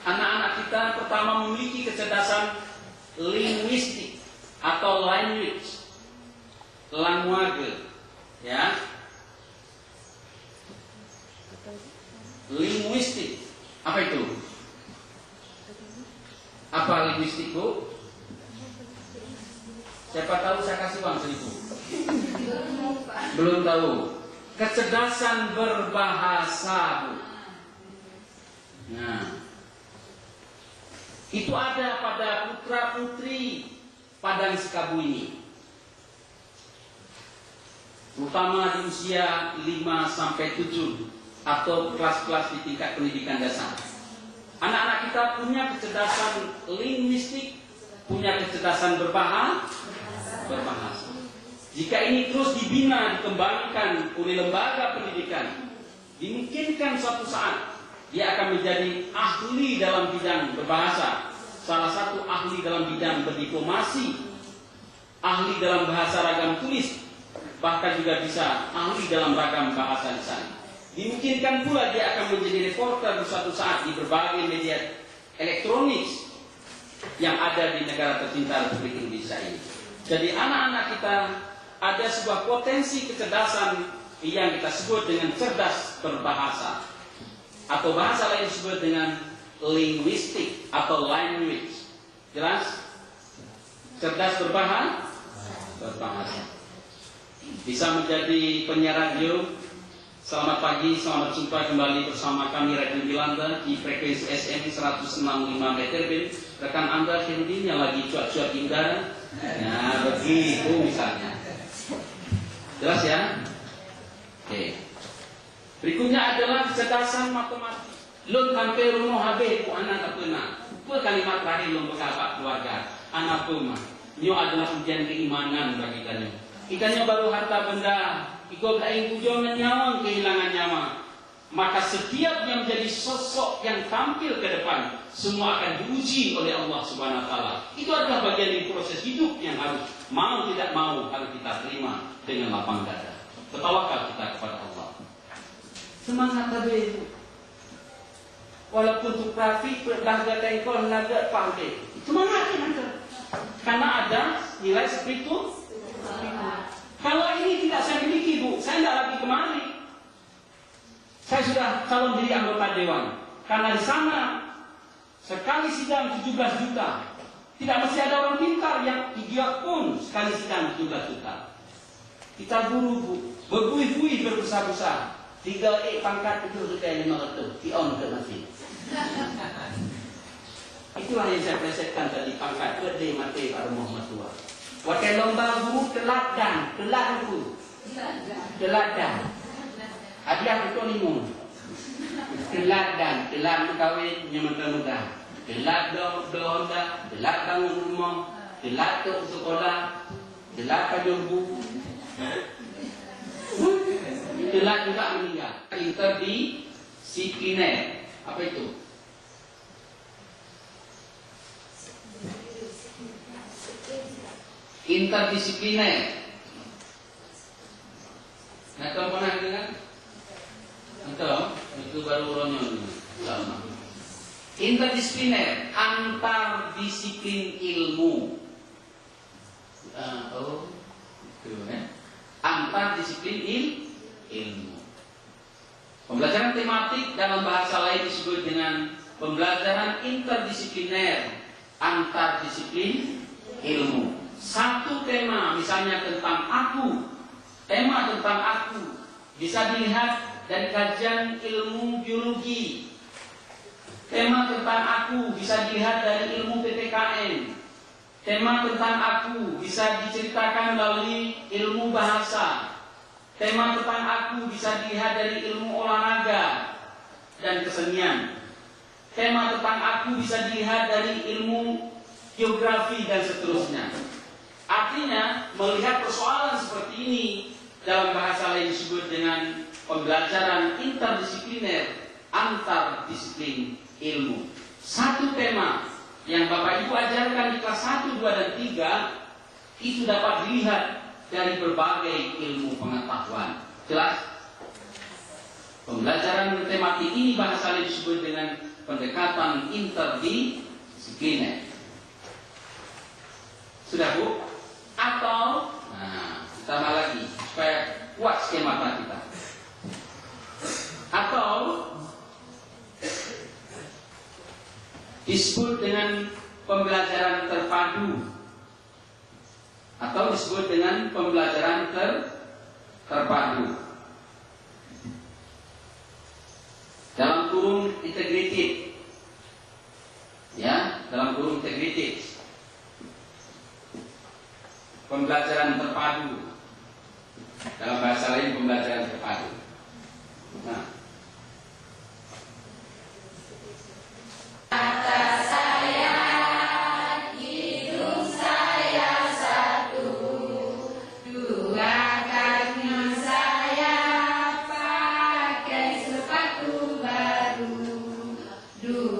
Anak-anak kita pertama memiliki kecerdasan linguistik atau language, ya. Linguistik, apa itu? Apa linguistik, Bu? Siapa tahu saya kasih uang 1.000. Belum tahu. Kecerdasan berbahasa, Bu. Nah, itu ada pada putra-putri Padang Sikabu ini, terutama di usia 5-7 atau kelas-kelas di tingkat pendidikan dasar. Anak-anak kita punya kecerdasan linguistik, punya kecerdasan berbahasa. Jika ini terus dibina, dikembangkan oleh lembaga pendidikan, dimungkinkan suatu saat dia akan menjadi ahli dalam bidang berbahasa, salah satu ahli dalam bidang berdiplomasi, ahli dalam bahasa ragam tulis, bahkan juga bisa ahli dalam ragam bahasa lisan. Dimungkinkan pula dia akan menjadi reporter di suatu saat di berbagai media elektronik yang ada di negara tercinta Republik Indonesia ini. Jadi anak-anak kita ada sebuah potensi kecerdasan yang kita sebut dengan cerdas berbahasa, atau bahasa lain disebut dengan linguistik atau language. Jelas? Cerdas berbahasa. Bisa menjadi penyiar radio. Selamat pagi, selamat jumpa kembali bersama kami Radio Bilanda di frekuensi SM 165 MHz. Rekan Anda Herudin yang lagi cuat-cuat di udara. Nah, begitu misalnya. Jelas ya? Oke. Berikutnya adalah kecerdasan matematik. Lun hampir rumah habis ku anak tak pernah. Apa kalimat terakhir lun berkata keluarga? Anak pernah. Ini adalah ujian keimanan bagi kalian. Ikannya baru harta benda. Ikut kain tujuan nyawa, kehilangan nyawa. Maka setiap yang menjadi sosok yang tampil ke depan, semua akan diuji oleh Allah Subhanahu Wa Taala. Itu adalah bagian dari proses hidup yang harus mau tidak mau harus kita terima dengan lapang dada. Bertawakal kita kepada Allah. Semangat tadi. Walaupun untuk trafik berdaga tengkol naga pangke. Semangat kita. Karena ada nilai seperti itu. Kalau ini tidak saya miliki, Bu, saya tidak lagi kemari. Saya sudah calon diri anggota dewan. Karena di sana sekali sidang 17 juta. Tidak mesti ada orang pintar yang idiot pun sekali sidang 17 juta. Kita buru, Bu, berbuih-buih berbesar-besar. 3 pangkat itu sudah 500. Di-on ke masjid. Itulah yang saya presetkan tadi, pangkat gede mati Pak Muhammad tua. Wakil lomba guru teladan guru. Teladan. Hadiah betul ni mu. Teladan kawin yang mudah-mudah. Teladan doa, teladan rumah, teladan sekolah, teladan jumbu. Teladan juga meninggal. Interdisipliner. Apa itu? Interdisipliner. Nah, kamu pernah dengar? Itu baru ronyon. Interdisipliner, antar disiplin ilmu. Antar disiplin ilmu. Pembelajaran tematik dalam bahasa lain disebut dengan pembelajaran interdisipliner, antar disiplin ilmu. Satu tema, misalnya tentang aku, tema tentang aku bisa dilihat dari kajian ilmu biologi. Tema tentang aku bisa dilihat dari ilmu PPKN. Tema tentang aku bisa diceritakan melalui ilmu bahasa. Tema tentang aku bisa dilihat dari ilmu olahraga dan kesenian. Tema tentang aku bisa dilihat dari ilmu geografi dan seterusnya. Artinya, melihat persoalan seperti ini dalam bahasa lain disebut dengan pembelajaran interdisipliner, antar disiplin ilmu. Satu tema yang Bapak Ibu ajarkan di kelas 1, 2, dan 3 itu dapat dilihat dari berbagai ilmu pengetahuan. Jelas? Pembelajaran tematik ini bahasa lain disebut dengan pendekatan interdisipliner. Sudah Bu? Atau, tambah lagi supaya kuat skemata kita. Atau disebut dengan pembelajaran terpadu, atau disebut dengan pembelajaran terpadu. Dalam kurung integrated, ya, dalam kurung integrated, pembelajaran terpadu, dalam bahasa lain pembelajaran terpadu. Nah, Do